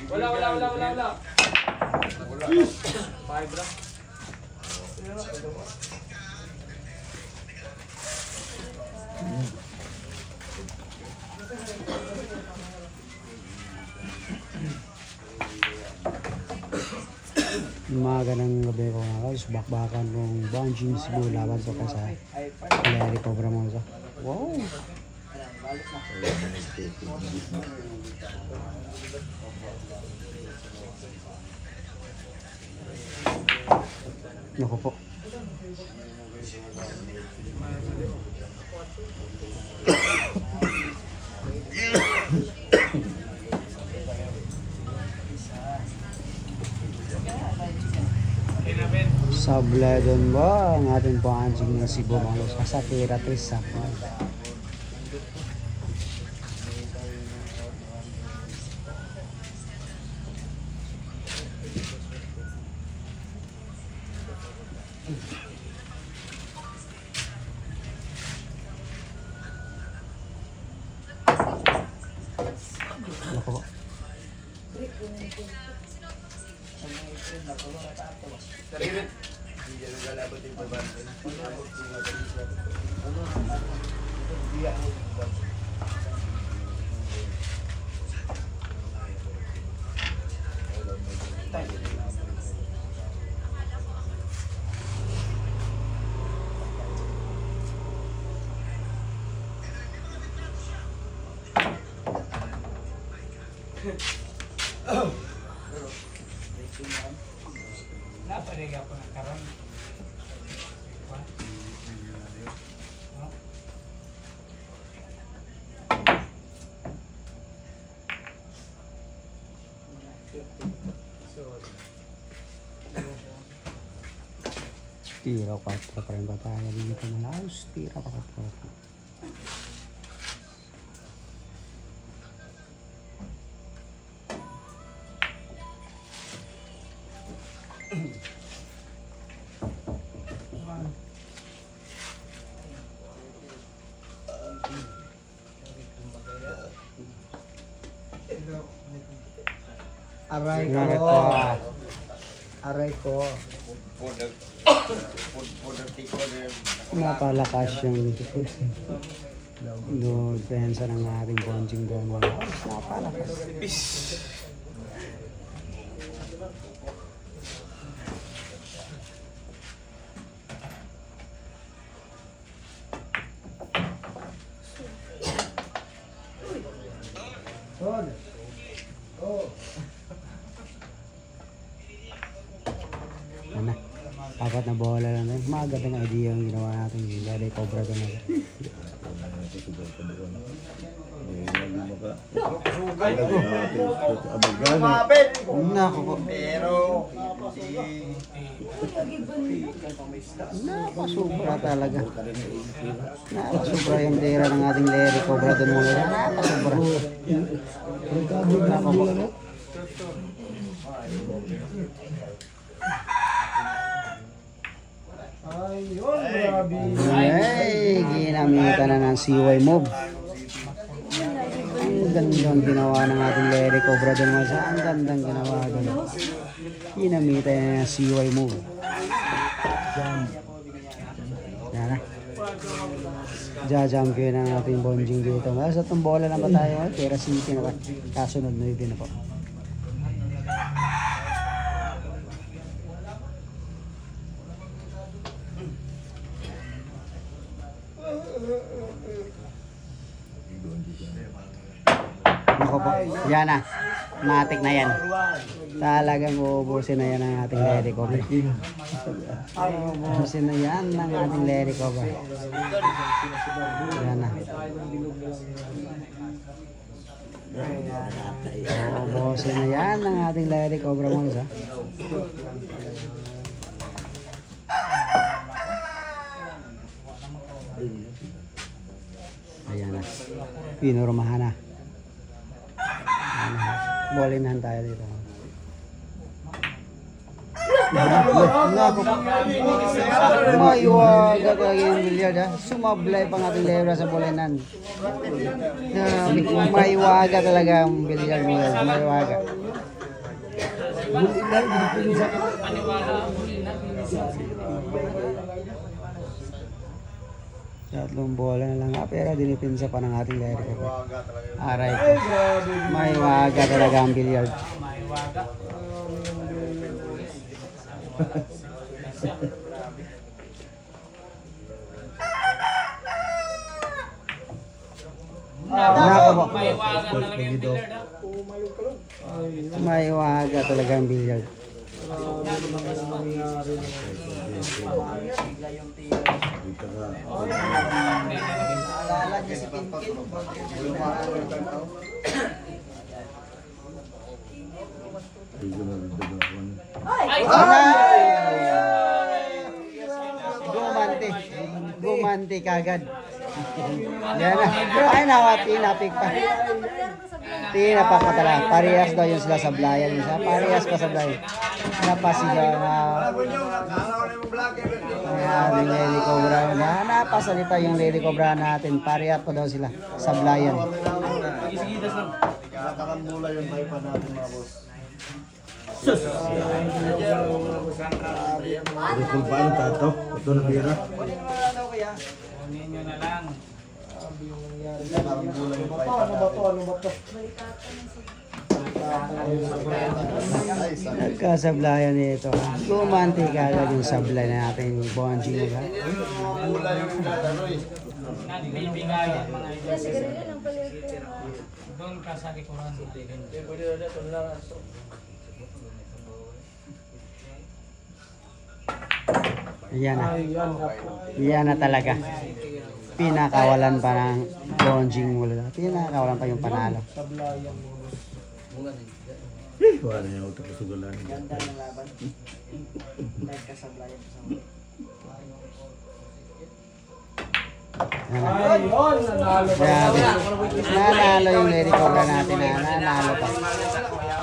Wala. Five lang. Umaga ng gabi ko nga guys, bakbakan ng Bonjing Cebu laban po ka sa Larry Cobra Monza. Wow! Naku po. Sabladon ba ang ating pangansing na si Bomalos sa Tira Trisa po. Naku po. Tira 4 pa rin ba tayo dito na laos? Tira 4. Aray ko. Napalakas yung depensa ng ating Bonjing doon. Napalakas. Ano? Apat na bola lang. Magandang idea yung ginawa natin. Yung Larry Cobra doon. Naku po. Pero Napasubra talaga. Napasubra yung tira ng ating Larry Cobra doon muna. Napasubra. Naku po. ayun, grabe. Ay, ginamitan na ng CY move. Ang gandang ginawa ng ating Larry Cobra doon mga. Ang gandang ginawa doon. Ginamitan na ng CY move. Yan na. Jajam kayo ng ating Bonjing dito. Sa itong bola na ba tayo? Tira City na ba? Kasunod na yun na po. Nako po. Yan na. Matik na yan. Talagang uubusin na yan ang ating Larry Cobra. Uubusin na yan ng ating Larry Cobra. Yan na. Uubusin na yan ng ating Larry Cobra mo. Ayan na. Pinormahan na. Bolinahan tayo dito. Maiwaga talaga yung bilyard ha. Sumablay pa ng ating lebra sa bolenan. Maiwaga talaga ang bilyard mo guys. Maiwaga. Tatlong bola na lang ha, pero dinipinsa pa ng ating Derek Cope. Aray ko. Maiwaga talaga ang bilyard. Nako po. Maiwaga talaga ang bilyard. Alala niya si Kinkin. Gumante. Gumante kagad. Yan na. Ay, tinapik pa. Tinapak pa talaga. Parehas daw yung sila sa blayan. Parehas pa sa blayan. Napasi siya na... Ayan, yung Lady Cobra. Napasalita yung Lady Cobra natin. Parehas pa daw sila sa blayan. Nakakambula yung pipa natin mga boss. Rukul ba ang tato? Ito na bira. Kunin nyo na lang. Nakakambula yung pipa Ano ba to? Ano ba to? Nagkasablayan nito. Gumante kagad yung sablay na natin yung Bonjing. Nakakambula yung ano eh. Nagbibigayan mga idol. Doon ka sa likuran. Yan na. Ayan na po. Yan na talaga. Pinakawalan pa ng Bonjing mula. Pinakawalan pa yung panalo. Sablayan mo. Wala niya utak sa sugalan. Ganda ng laban. Nagkasablayan sa Ayun, nanalo pa. Grabe. Nanalo yung Lady Cobra natin na nanalo pa.